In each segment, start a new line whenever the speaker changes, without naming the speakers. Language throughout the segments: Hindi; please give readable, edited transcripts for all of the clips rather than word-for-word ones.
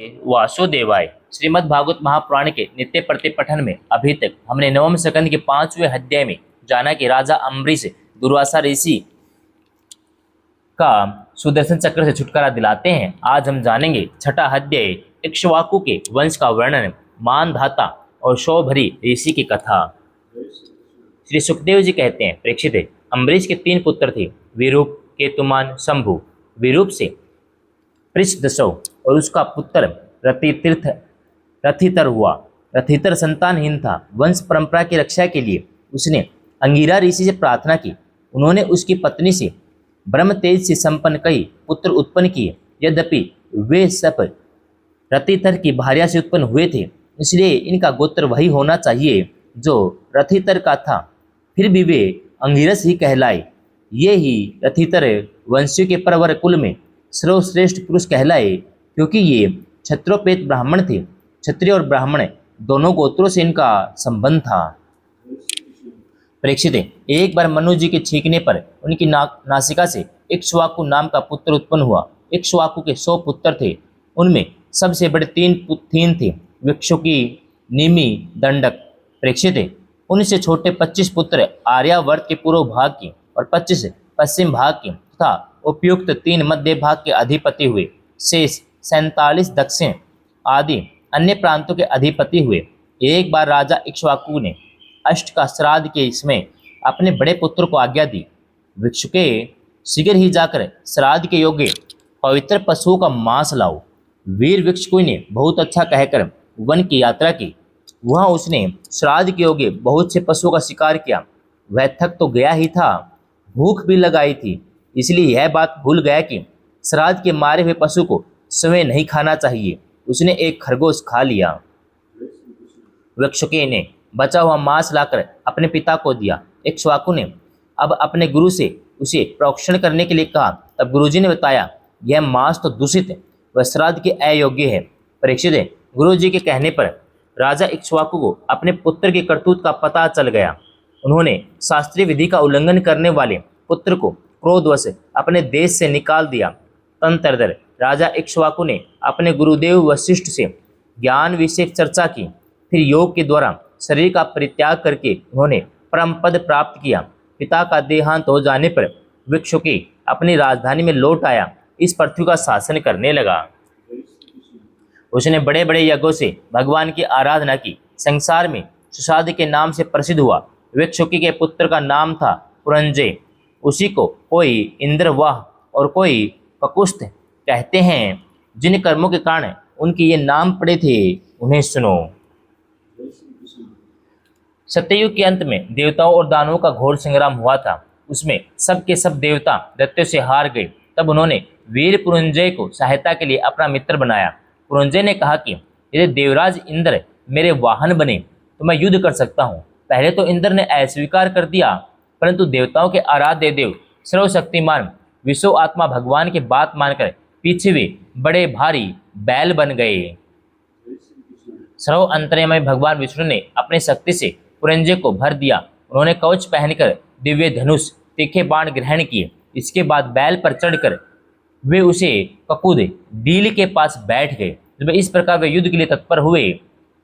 वासुदेवाय। श्रीमद् भागवत महापुराण के नित्य प्रतिपठन में अभी तक हमने नवम स्कंद के 5वें अध्याय में जाना कि राजा अम्बरीश दुर्वासा ऋषि का सुदर्शन चक्र से छुटकारा दिलाते हैं। आज हम जानेंगे छठा अध्याय इक्ष्वाकु के वंश का वर्णन, मानधाता और शौभरी ऋषि की कथा। श्री सुखदेव जी कहते हैं, परीक्षित, अम्बरीश के 3 पुत्र थे, विरूप, केतुमान, शंभु। विरूप से पृष्ठदशव और उसका पुत्र रथितर हुआ। रथितर संतानहीन था। वंश परंपरा की रक्षा के लिए उसने अंगिरा ऋषि से प्रार्थना की। उन्होंने उसकी पत्नी से ब्रह्म तेज से संपन्न कई पुत्र उत्पन्न किए। यद्यपि वे सब रथितर की भार्या से उत्पन्न हुए थे, इसलिए इनका गोत्र वही होना चाहिए जो रथितर का था। फिर भी वे अंगिरस ही कहलाए। ये ही रथितर वंशियों के परवर कुल में सर्वश्रेष्ठ पुरुष कहलाए, क्योंकि ये क्षत्रोपेत ब्राह्मण थे। क्षत्रिय और ब्राह्मण दोनों गोत्रों से इनका संबंध था। परीक्षित, एक बार मनु जी के छींकने पर उनकी नासिका से इक्ष्वाकु नाम का पुत्र उत्पन्न हुआ। इक्ष्वाकु के 100 पुत्र थे। उनमें सबसे बड़े 3 थे, विक्षुकी, निमि, दंडक। परीक्षित, उनसे छोटे 25 पुत्र आर्यावर्त के पूर्व भाग के और 25 पश्चिम भाग के तथा उपयुक्त 3 मध्य भाग के अधिपति हुए। शेष 47 दक्षिण आदि अन्य प्रांतों के अधिपति हुए। एक बार राजा इक्ष्वाकु ने अष्ट का श्राद्ध के समय अपने बड़े पुत्र को आज्ञा दी, भिक्षुके, शीघ्र ही जाकर श्राद्ध के योग्य पवित्र पशुओं का मांस लाओ। वीर भिक्षुक ने बहुत अच्छा कहकर वन की यात्रा की। वहाँ उसने श्राद्ध के योग्य बहुत से पशुओं का शिकार किया। वह थक तो गया ही था, भूख भी लगाई थी, इसलिए यह बात भूल गया कि श्राद्ध के मारे हुए पशु को स्वयं नहीं खाना चाहिए। उसने एक खरगोश खा लिया। वृक्षके ने बचा हुआ मांस लाकर अपने पिता को दिया। इक्ष्वाकु ने अब अपने गुरु से उसे प्रोक्षण करने के लिए कहा। तब गुरुजी ने बताया, यह मांस तो दूषित व श्राद्ध के अयोग्य है। परीक्षित, गुरुजी के कहने पर राजा इक्ष्वाकु को अपने पुत्र के करतूत का पता चल गया। उन्होंने शास्त्रीय विधि का उल्लंघन करने वाले पुत्र को क्रोधवश अपने देश से निकाल दिया। तदनंतर राजा इक्ष्वाकु ने अपने गुरुदेव वशिष्ठ से ज्ञान विषय चर्चा की। फिर योग के द्वारा शरीर का परित्याग करके उन्होंने परम पद प्राप्त किया। पिता का देहांत हो जाने पर विक्षुकी अपनी राजधानी में लौट आया। इस पृथ्वी का शासन करने लगा। उसने बड़े बड़े यज्ञों से भगवान की आराधना की। संसार में सुषाद के नाम से प्रसिद्ध हुआ। विक्षुकी के पुत्र का नाम था पुरंजय। उसी को कोई इंद्रवाह और कोई ककुस्थ कहते हैं। जिन कर्मों के कारण उनके ये नाम पड़े थे, उन्हें सुनो। सत्ययुग के अंत में देवताओं और दानवों का घोर संग्राम हुआ था। उसमें सब के सब देवता दैत्यों से हार गए। तब उन्होंने वीर पुरंजय को सहायता के लिए अपना मित्र बनाया। पुरंजय ने कहा कि यदि देवराज इंद्र मेरे वाहन बने तो मैं युद्ध कर सकता हूँ। पहले तो इंद्र ने अस्वीकार कर दिया, परंतु देवताओं के आराध्य देव सर्वशक्तिमान विश्व आत्मा भगवान की बात मानकर पीछे वे बड़े भारी बैल बन गए। सर्व अंतर्यामी भगवान विष्णु ने अपनी शक्ति से पुरंजय को भर दिया। उन्होंने कवच पहनकर दिव्य धनुष, तीखे बाण ग्रहण किए। इसके बाद बैल पर चढ़कर वे उसे ककुद डील के पास बैठ गए। जब इस प्रकार वे युद्ध के लिए तत्पर हुए,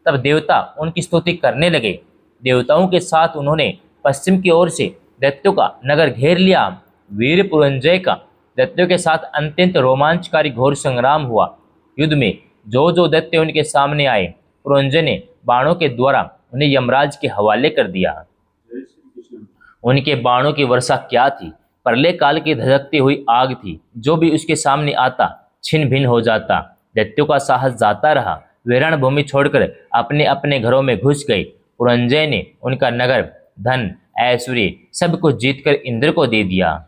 तब देवता उनकी स्तुति करने लगे। देवताओं के साथ उन्होंने पश्चिम की ओर से दैत्यों का नगर घेर लिया। वीर पुरंजय का दैत्यों के साथ अत्यंत रोमांचकारी घोर संग्राम हुआ। युद्ध में जो दैत्य उनके सामने आए, पुरंजय ने बाणों के द्वारा उन्हें यमराज के हवाले कर दिया। उनके बाणों की वर्षा क्या थी! प्रलय काल की धधकती हुई आग थी। जो भी उसके सामने आता छिन्न भिन्न हो जाता। दैत्यों का साहस जाता रहा। वे रणभूमि छोड़कर अपने अपने घरों में घुस गए। पुरंजय ने उनका नगर, धन, ऐश्वर्य सब कुछ जीतकर इंद्र को दे दिया।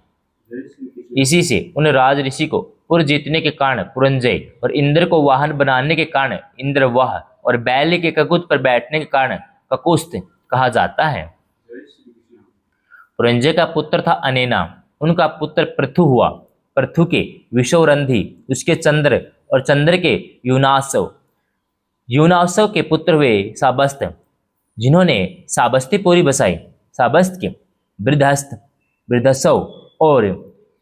इसी से उन राज ऋषि को पुर जीतने के कारण पुरंजय और इंद्र को वाहन बनाने के कारण इंद्रवाह और बैल के ककुत पर बैठने के कारण ककुस्थ कहा जाता है। पुरंजय का पुत्र था अनेना। उनका पुत्र पृथु हुआ। पृथु के विषोरंधी, उसके चंद्र और चंद्र के यूनासव। यूनासव के पुत्र हुए साबस्त, जिन्होंने साबस्तीपुरी बसाई। साबस्त के वृद्धसव और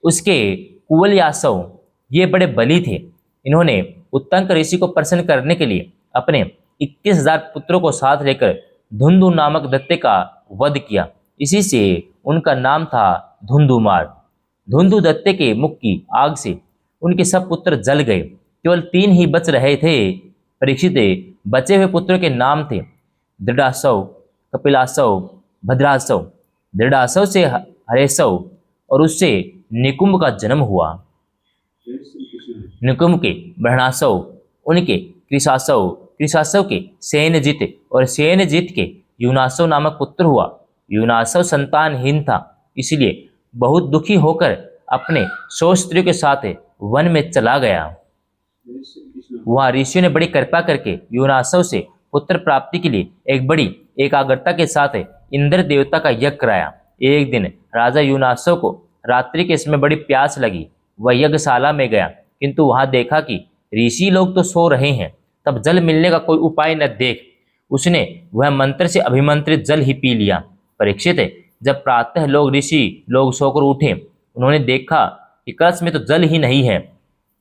उसके कुवलयासव, ये बड़े बली थे। इन्होंने उत्तंक ऋषि को प्रसन्न करने के लिए अपने 21,000 पुत्रों को साथ लेकर धुंधु नामक दैत्य का वध किया। इसी से उनका नाम था धुंधुमार। धुंधु दैत्य के मुख की आग से उनके सब पुत्र जल गए, केवल 3 ही बच रहे थे। परीक्षित, बचे हुए पुत्रों के नाम थे दृढ़ासव, कपिलासव, भद्रासव। दृढ़ासव से हरेसव और उससे निकुंभ का जन्म हुआ। निकुंभ के ब्रह्णासव, उनके कृशासव, कृशासव के सेनजित और सेनजित के यूनासव नामक पुत्र हुआ। यूनासव संतानहीन था, इसलिए बहुत दुखी होकर अपने 100 स्त्रियों के साथ वन में चला गया। वहां ऋषियों ने बड़ी कृपा करके यूनासव से पुत्र प्राप्ति के लिए एक बड़ी एकाग्रता के साथ इंद्र देवता का यज्ञ कराया। एक दिन राजा यूनासव को रात्रि के समय बड़ी प्यास लगी। वह यज्ञशाला में गया, किंतु वहां देखा कि ऋषि लोग तो सो रहे हैं। तब जल मिलने का कोई उपाय न देख उसने वह मंत्र से अभिमंत्रित जल ही पी लिया। परीक्षित, जब प्रातः लोग ऋषि लोग सोकर उठे, उन्होंने देखा कि कलश में तो जल ही नहीं है।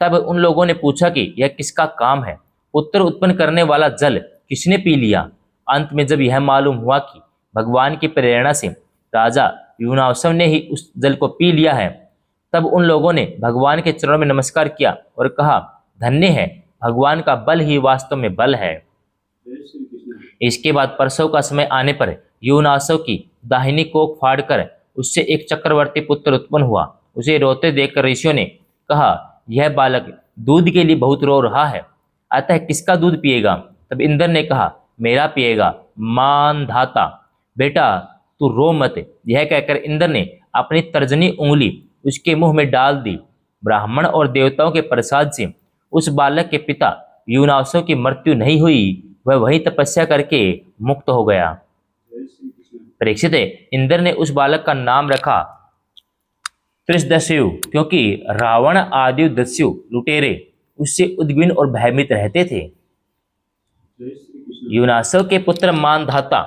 तब उन लोगों ने पूछा कि यह किसका काम है, पुत्र उत्पन्न करने वाला जल किसने पी लिया। अंत में जब यह मालूम हुआ कि भगवान की प्रेरणा से राजा यूनासव ने ही उस जल को पी लिया है, तब उन लोगों ने भगवान के चरणों में नमस्कार किया और कहा, धन्य है, भगवान का बल ही वास्तव में बल है। इसके बाद प्रसव का समय आने पर यूनासव की दाहिनी कोख फाड़कर उससे एक चक्रवर्ती पुत्र उत्पन्न हुआ। उसे रोते देखकर ऋषियों ने कहा, यह बालक दूध के लिए बहुत रो रहा है, अतः किसका दूध पिएगा। तब इंद्र ने कहा, मेरा पिएगा। मानधाता, बेटा तू रो मत। यह कहकर इंद्र ने अपनी तर्जनी उंगली उसके मुंह में डाल दी। ब्राह्मण और देवताओं के प्रसाद से उस बालक के पिता यूनासव की मृत्यु नहीं हुई, वह वही तपस्या करके मुक्त हो गया। परीक्षित, इंद्र ने उस बालक का नाम रखा त्रिशदस्यु, क्योंकि रावण आदि दस्यु लुटेरे उससे उद्विग्न और भयभीत रहते थे। यूनासव के पुत्र मानधाता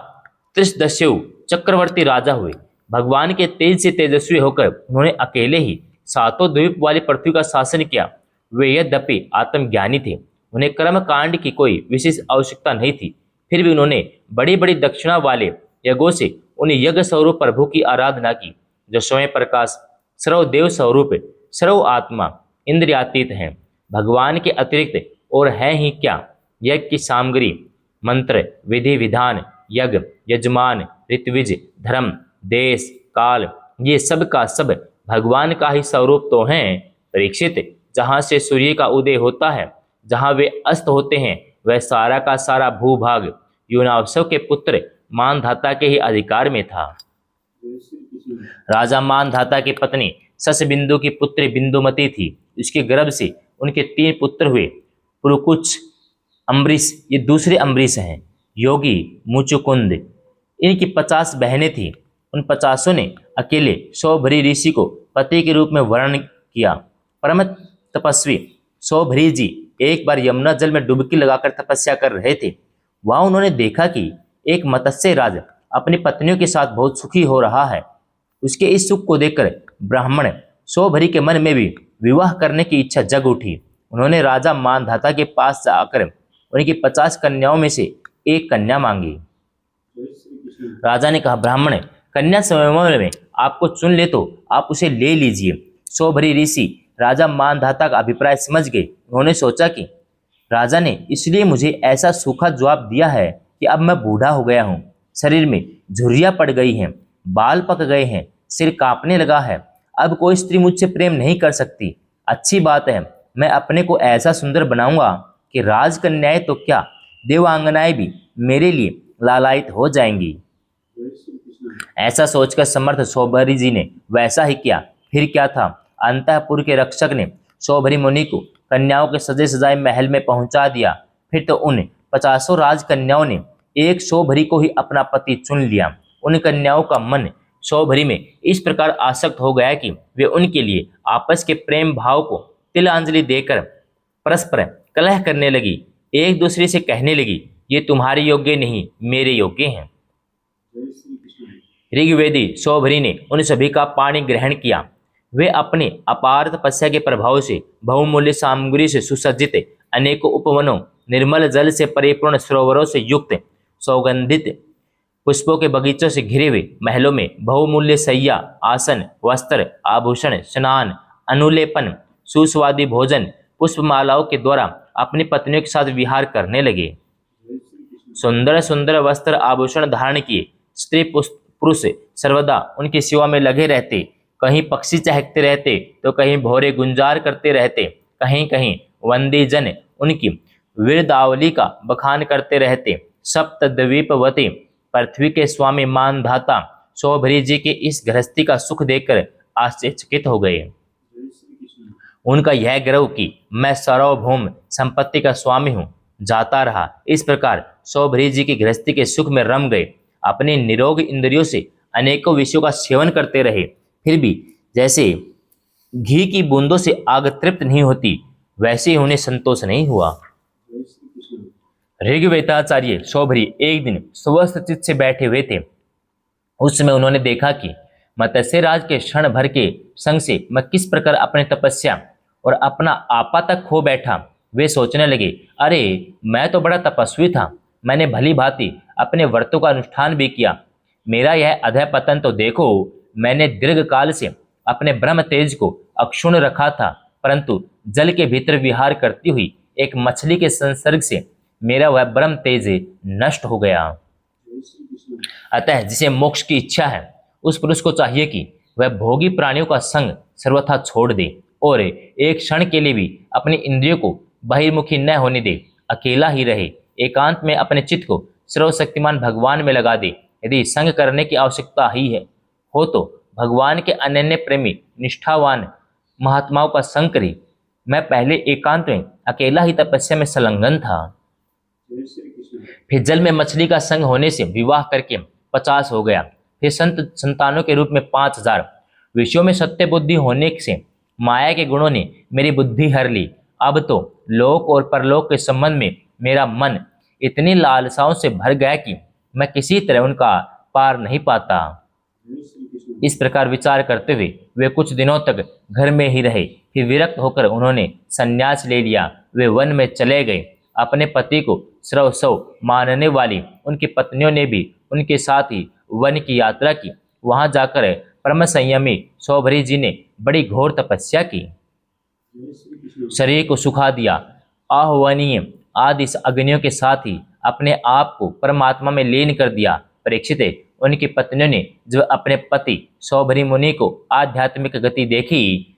त्रिशदस्यु चक्रवर्ती राजा हुए। भगवान के तेज से तेजस्वी होकर उन्होंने अकेले ही 7 द्वीप वाली पृथ्वी का शासन किया। वे यद्यपि आत्मज्ञानी थे, उन्हें कर्म कांड की कोई विशेष आवश्यकता नहीं थी, फिर भी उन्होंने बड़ी बड़ी दक्षिणा वाले यज्ञों से उन यज्ञ स्वरूप प्रभु की आराधना की, जो स्वयं प्रकाश, सर्वदेव स्वरूप, सर्व आत्मा, इंद्रियातीत हैं। भगवान के अतिरिक्त और है ही क्या। यज्ञ की सामग्री, मंत्र, विधि विधान, यज्ञ, यजमान, ऋत्विज, धर्म, देश, काल, ये सब का सब भगवान का ही स्वरूप तो हैं। परीक्षित, जहाँ से सूर्य का उदय होता है, जहाँ वे अस्त होते हैं, वह सारा का सारा भूभाग यूनासव के पुत्र मानधाता के ही अधिकार में था। राजा मानधाता की पत्नी ससबिंदु की पुत्री बिंदुमती थी। उसके गर्भ से उनके 3 पुत्र हुए, पुरुकुच, अम्बरीश, ये दूसरे अम्बरीश हैं, योगी, मुचुकुंद। इनकी 50 बहनें थीं। उन 50 ने अकेले सौभरी ऋषि को पति के रूप में वर्ण किया। परम तपस्वी सौभरी जी एक बार यमुना जल में डुबकी लगाकर तपस्या कर रहे थे। वहां उन्होंने देखा कि एक मत्स्य राज अपनी पत्नियों के साथ बहुत सुखी हो रहा है। उसके इस सुख को देखकर ब्राह्मण सौभरी के मन में भी विवाह करने की इच्छा जग उठी। उन्होंने राजा मानधाता के पास जाकर उनकी 50 कन्याओं में से एक कन्या मांगी। राजा ने कहा, ब्राह्मण, कन्या स्वयंवर में आपको चुन ले तो आप उसे ले लीजिए। सौभरी ऋषि राजा मानधाता का अभिप्राय समझ गए। उन्होंने सोचा कि राजा ने इसलिए मुझे ऐसा सूखा जवाब दिया है कि अब मैं बूढ़ा हो गया हूँ, शरीर में झुर्रियाँ पड़ गई हैं, बाल पक गए हैं, सिर कांपने लगा है, अब कोई स्त्री मुझसे प्रेम नहीं कर सकती। अच्छी बात है, मैं अपने को ऐसा सुंदर बनाऊंगा कि राजकन्याएं तो क्या, देवांगनाएं भी मेरे लिए लालायित हो जाएंगी। ऐसा सोचकर समर्थ सौभरी जी ने वैसा ही किया। फिर क्या था, अंतःपुर के रक्षक ने सौभरी मुनि को कन्याओं के सजे सजाए महल में पहुंचा दिया। फिर तो उन 50 राजकन्याओं ने एक सौभरी को ही अपना पति चुन लिया। उन कन्याओं का मन सौभरी में इस प्रकार आसक्त हो गया कि वे उनके लिए आपस के प्रेम भाव को तिलांजलि देकर परस्पर कलह करने लगी। एक दूसरे से कहने लगी, ये तुम्हारे योग्य नहीं, मेरे योग्य हैं। ऋग्वेदी सौभरी ने उन सभी का पानी ग्रहण किया। वे अपने अपार तपस्या के प्रभाव से बहुमूल्य सामग्री से सुसज्जित अनेकों उपवनों, निर्मल जल से परिपूर्ण सरोवरों से युक्त, सौगंधित पुष्पों के बगीचों से घिरे हुए महलों में बहुमूल्य सैया, आसन, वस्त्र, आभूषण, स्नान, अनुलेपन, सुस्वादु भोजन, पुष्पमालाओं के द्वारा अपनी पत्नियों के साथ विहार करने लगे। सुंदर सुंदर वस्त्र आभूषण धारण किए स्त्री पुरुष सर्वदा उनकी सेवा में लगे रहते। कहीं पक्षी चहकते रहते तो कहीं भौरे गुंजार करते रहते। कहीं कहीं वंदी जन उनकी वीरदावली का बखान करते रहते। सप्तद्वीपवती पृथ्वी के स्वामी मानधाता सौभरी जी के इस गृहस्थी का सुख देखकर आश्चर्यचकित हो गए। उनका यह गर्व कि मैं सार्वभौम संपत्ति का स्वामी हूँ जाता रहा। इस प्रकार सौभरी जी की गृहस्थी के सुख में रम गए। अपने निरोग इंद्रियों से अनेकों विषयों का सेवन करते रहे, फिर भी जैसे घी की बूंदों से आग तृप्त नहीं होती, वैसे ही उन्हें संतोष नहीं हुआ। ऋग्वेदाचार्य सौभरी एक दिन स्वस्थ चित्त से बैठे हुए थे। उस समय उन्होंने देखा कि मत्स्यराज के क्षण भर के संग से मैं किस प्रकार अपनी तपस्या और अपना आपा तक खो बैठा। वे सोचने लगे, अरे मैं तो बड़ा तपस्वी था, मैंने भली भांति अपने व्रतों का अनुष्ठान भी किया। मेरा यह अधः पतन तो देखो। मैंने दीर्घ काल से अपने ब्रह्म तेज को अक्षुण्ण रखा था, परंतु जल के भीतर विहार करती हुई एक मछली के संसर्ग से मेरा वह ब्रह्म तेज नष्ट हो गया। अतः जिसे मोक्ष की इच्छा है उस पुरुष को चाहिए कि वह भोगी प्राणियों का संग सर्वथा छोड़ दे और एक क्षण के लिए भी अपनी इंद्रियों को बहिर्मुखी न होने दे। अकेला ही रहे, एकांत में अपने चित्त को सर्वशक्तिमान भगवान में लगा दे। यदि संग करने की आवश्यकता ही है हो तो भगवान के अनन्य प्रेमी निष्ठावान महात्माओं का संग करे। मैं पहले एकांत में अकेला ही तपस्या में संलग्न था, फिर जल में मछली का संग होने से विवाह करके 50 हो गया, फिर संतानों के रूप में 5000। विषयों में सत्य बुद्धि होने से माया के गुणों ने मेरी बुद्धि हर ली। अब तो लोक और परलोक के संबंध में मेरा मन इतनी लालसाओं से भर गया कि मैं किसी तरह उनका पार नहीं पाता। इस प्रकार विचार करते हुए वे कुछ दिनों तक घर में ही रहे, फिर विरक्त होकर उन्होंने संन्यास ले लिया। वे वन में चले गए। अपने पति को सर्वस्व मानने वाली उनकी पत्नियों ने भी उनके साथ ही वन की यात्रा की। वहां जाकर परम संयमी सौभरी जी ने बड़ी घोर तपस्या की, शरीर को सुखा दिया। आह्वनीय आदि अग्नियों के साथ ही अपने आप को परमात्मा में लीन कर दिया। परीक्षित उनकी पत्नियों ने जब अपने पति सौभरी मुनि को आध्यात्मिक गति देखी,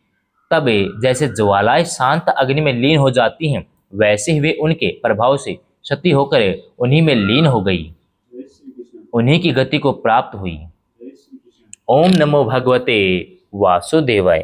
तब जैसे ज्वालाएं शांत अग्नि में लीन हो जाती हैं, वैसे ही वे उनके प्रभाव से क्षति होकर उन्हीं में लीन हो गई, उन्हीं की गति को प्राप्त हुई। ओम नमो भगवते वासुदेवाय।